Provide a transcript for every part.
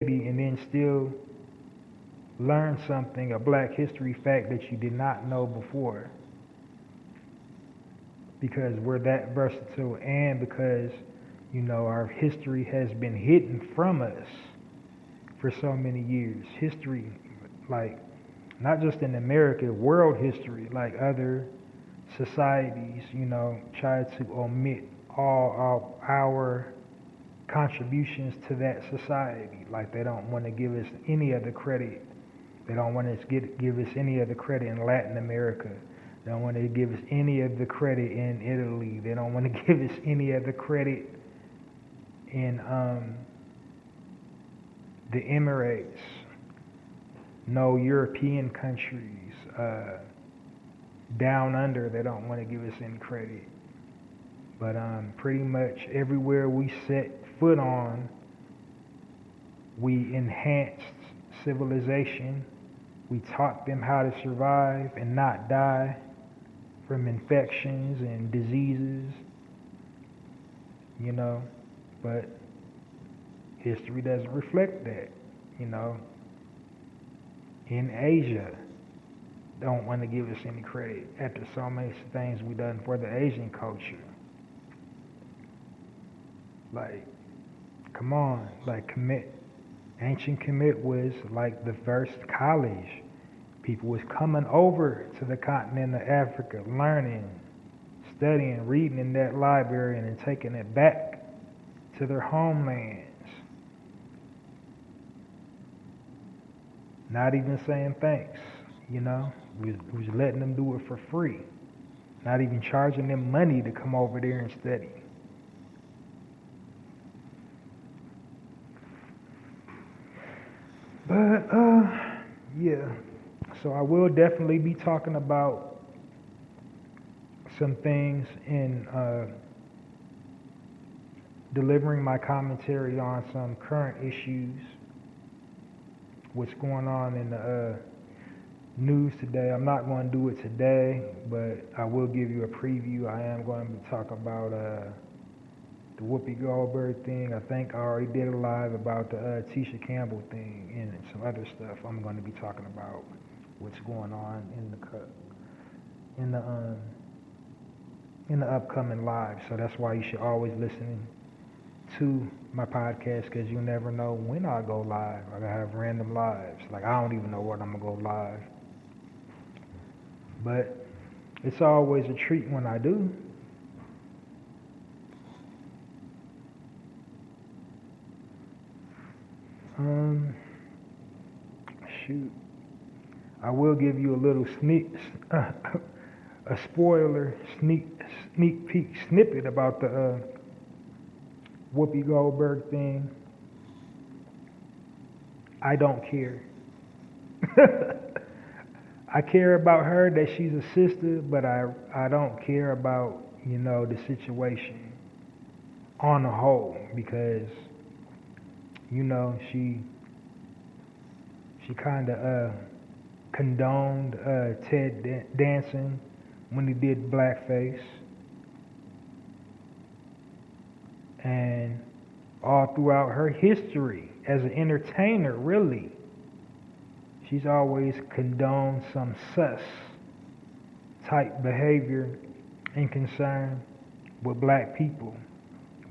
and then still learn something, a black history fact that you did not know before, because we're that versatile and because, our history has been hidden from us for so many years. History, like, not just in America, world history, like other societies, try to omit all of our contributions to that society. Like they don't want to give us any of the credit. They don't want to give us any of the credit in Latin America. They don't want to give us any of the credit in Italy. They don't want to give us any of the credit in the Emirates. No European countries. Down under, they don't want to give us any credit. But pretty much everywhere we set foot on, we enhanced civilization. We taught them how to survive and not die from infections and diseases, but history doesn't reflect that, In Asia, don't want to give us any credit after so many things we done for the Asian culture. Like, come on, like Kemet. Ancient Kemet was like the first college. People was coming over to the continent of Africa, learning, studying, reading in that library, and then taking it back to their homelands. Not even saying thanks, We was letting them do it for free. Not even charging them money to come over there and study. But, yeah. So I will definitely be talking about some things in delivering my commentary on some current issues, what's going on in the news today. I'm not going to do it today, but I will give you a preview. I am going to be talking about the Whoopi Goldberg thing. I think I already did a live about the Tisha Campbell thing and some other stuff. I'm going to be talking about what's going on in the upcoming live. So that's why you should always listen to my podcast, because you never know when I go live. Like I have random lives. Like I don't even know when I'm gonna go live, but it's always a treat when I do. Shoot. I will give you a little a spoiler, sneak peek snippet about the Whoopi Goldberg thing. I don't care. I care about her that she's a sister, but I don't care about the situation on the whole, because she kind of condoned Ted Danson when he did blackface, and all throughout her history as an entertainer, really, she's always condoned some sus type behavior and concern with black people,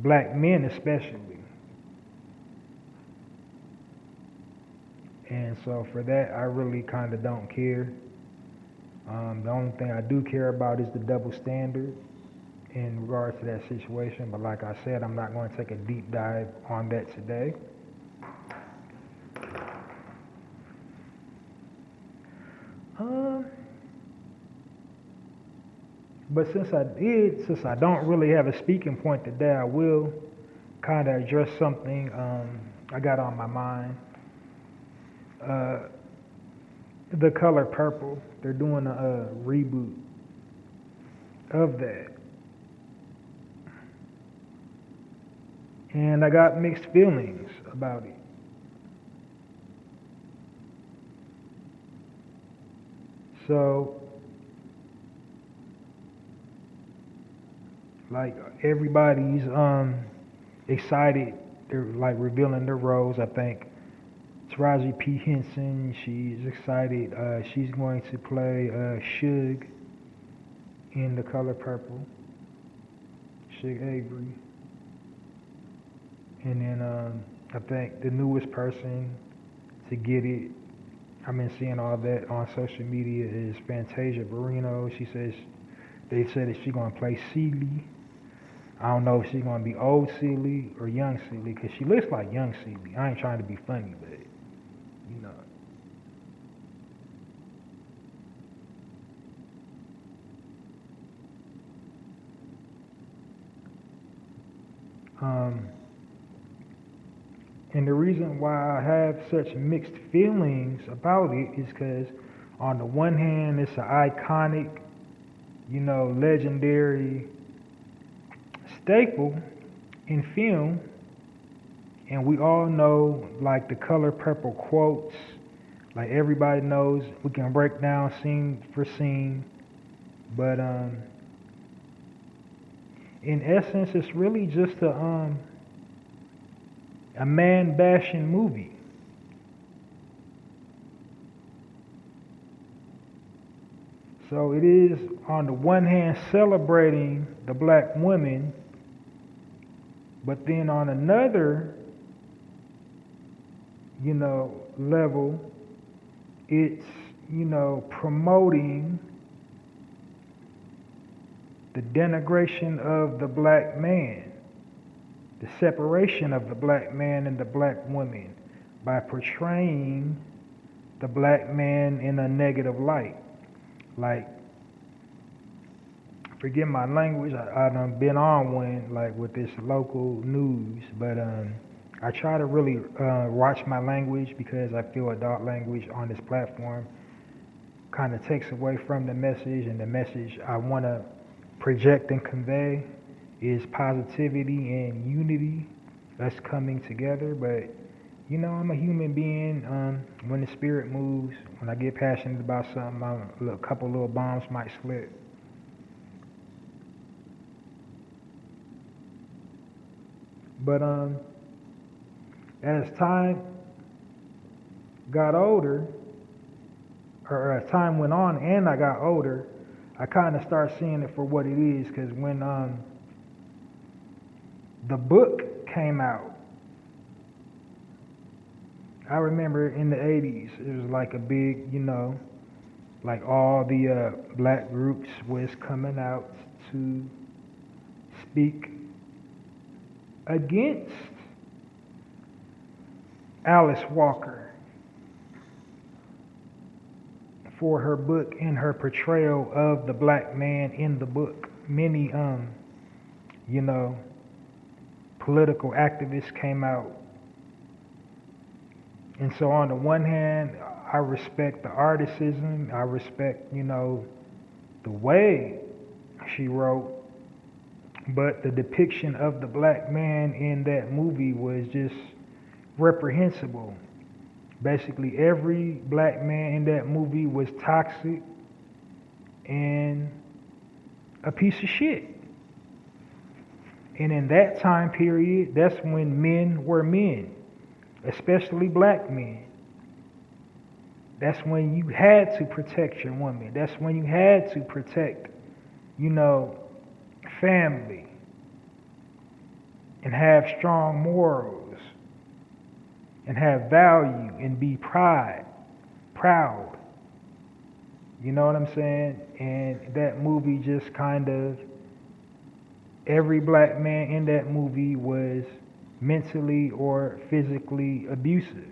black men especially. And so for that, I really kind of don't care. The only thing I do care about is the double standard in regards to that situation. But like I said, I'm not going to take a deep dive on that today. But since I don't really have a speaking point today, I will kind of address something I got on my mind. The Color Purple, they're doing a reboot of that. And I got mixed feelings about it. So, like, everybody's excited. They're like revealing their roles. I think Taraji P. Henson. She's excited. She's going to play Suge in The Color Purple. Suge Avery. And then I think the newest person to get it, I've been seeing all that on social media, is Fantasia Barrino. They said that she's going to play Celie. I don't know if she's going to be old Celie or young Celie, because she looks like young Celie. I ain't trying to be funny, but, you know. And the reason why I have such mixed feelings about it is because on the one hand, it's an iconic, you know, legendary staple in film, and we all know like the Color Purple quotes, like everybody knows. We can break down scene for scene, but in essence, it's really just a man bashing movie. So it is on the one hand celebrating the black woman, but then on another, you know, level, it's, you know, promoting the denigration of the black man, the separation of the black man and the black woman by portraying the black man in a negative light. Like, forget my language, I done been on one, like with this local news, but I try to really watch my language, because I feel adult language on this platform kind of takes away from the message, and the message I want to project and convey is positivity and unity, us coming together. But you know, I'm a human being. When the spirit moves, when I get passionate about something, a couple little bombs might slip. But as time got older, or as time went on and I got older, I kind of start seeing it for what it is. Because when the book came out, I remember in the 80s, it was like a big, you know, like all the black groups was coming out to speak against Alice Walker for her book and her portrayal of the black man in the book. Many, you know, political activists came out. And so on the one hand, I respect the articism, I respect, you know, the way she wrote, but the depiction of the black man in that movie was just reprehensible. Basically, every black man in that movie was toxic and a piece of shit. And in that time period, that's when men were men, especially black men. That's when you had to protect your woman. That's when you had to protect, you know, family, and have strong morals, and have value, and be proud. You know what I'm saying? And that movie just kind of, every black man in that movie was mentally or physically abusive.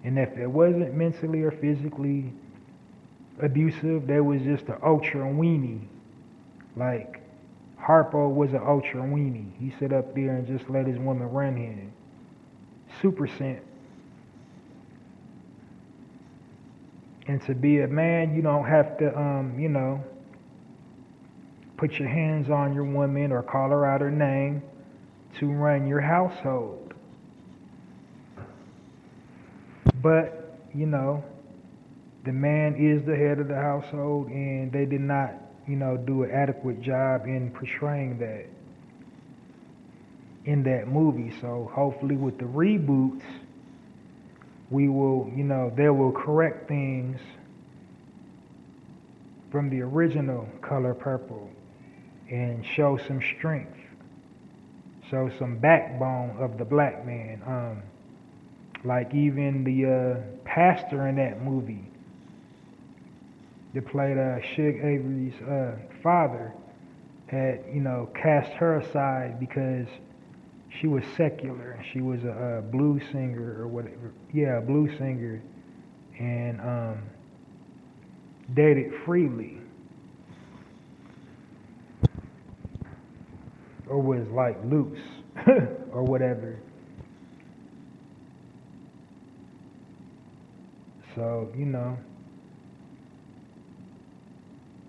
And if it wasn't mentally or physically abusive, there was just an ultra weenie. Like, Harpo was an ultra weenie. He sat up there and just let his woman run him. Super simp. And to be a man, you don't have to, you know, put your hands on your woman or call her out her name to run your household. But, you know, the man is the head of the household, and they did not, you know, do an adequate job in portraying that in that movie. So hopefully with the reboots, we will, they will correct things from the original color purple and show some strength, show some backbone of the black man. Like even the pastor in that movie that played Suge Avery's father had, cast her aside because she was secular and she was a blues singer or whatever. Yeah, a blues singer, and dated freely, or was like loose or whatever. So,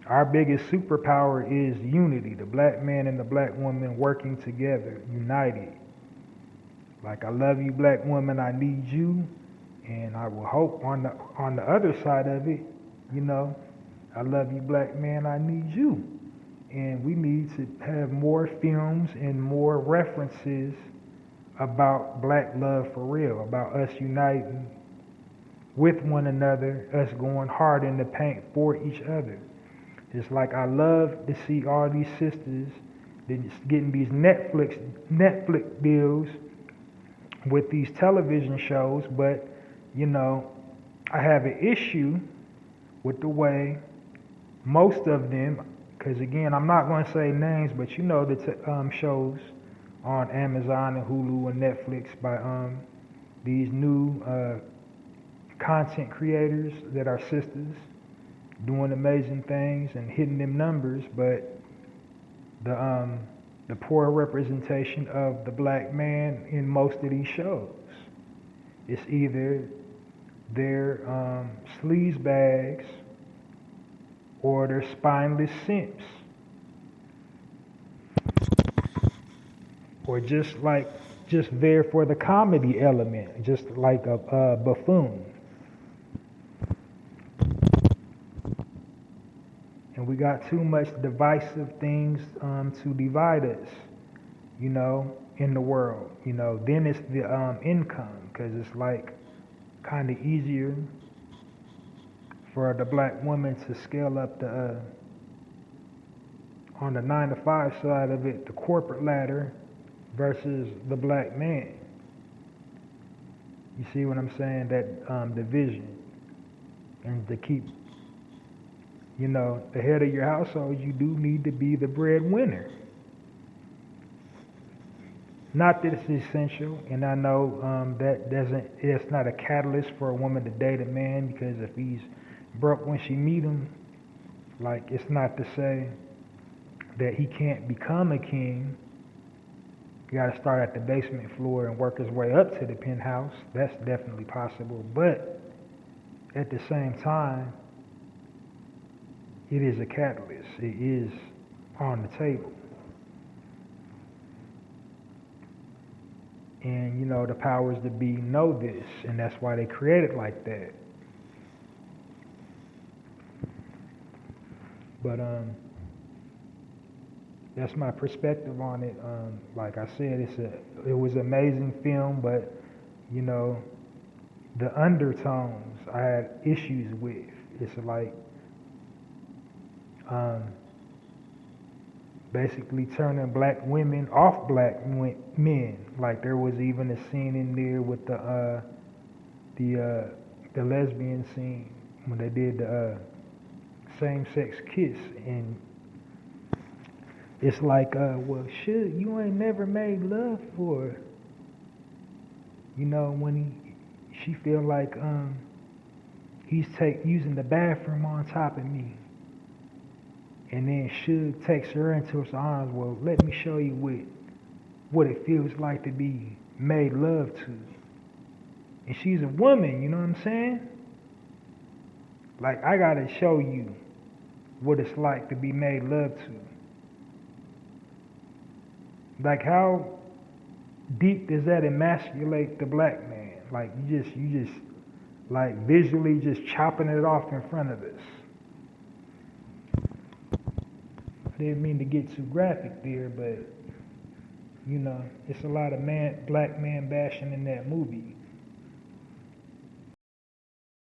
our biggest superpower is unity. The black man and the black woman working together, united. Like, I love you, black woman, I need you. And I will hope on the other side of it, I love you, black man, I need you. And we need to have more films and more references about black love for real, about us uniting with one another, us going hard in the paint for each other. It's like I love to see all these sisters getting these Netflix deals with these television shows, but I have an issue with the way most of them, because again, I'm not going to say names, but the shows on Amazon and Hulu and Netflix by these new content creators that are sisters doing amazing things and hitting them numbers, but the poor representation of the black man in most of these shows. It's either they're sleaze bags or they're spineless simps, or just there for the comedy element, just like a buffoon. And we got too much divisive things to divide us, in the world. Then it's the income, because it's like kind of easier for the black woman to scale up the on the 9-to-5 side of it, the corporate ladder, versus the black man. You see what I'm saying? That division, and to keep the head of your household, you do need to be the breadwinner. Not that it's essential, and I know it's not a catalyst for a woman to date a man, because if he's broke when she meet him, like, it's not to say that he can't become a king. You got to start at the basement floor and work his way up to the penthouse. That's definitely possible, but at the same time, it is a catalyst. It is on the table. And, the powers that be know this, and that's why they create it like that. But that's my perspective on it. Like I said, it was an amazing film, but, the undertones I had issues with. It's like basically turning black women off black men. Like, there was even a scene in there with the lesbian scene when they did the same-sex kiss, and it's like, well, shit, you ain't never made love for, when she feel like he's using the bathroom on top of me. And then Suge takes her into his arms. Well, let me show you what it feels like to be made love to. And she's a woman, you know what I'm saying? Like, I gotta show you what it's like to be made love to. Like, how deep does that emasculate the black man? Like, you just like visually just chopping it off in front of us. I didn't mean to get too graphic there, but it's a lot of black man bashing in that movie.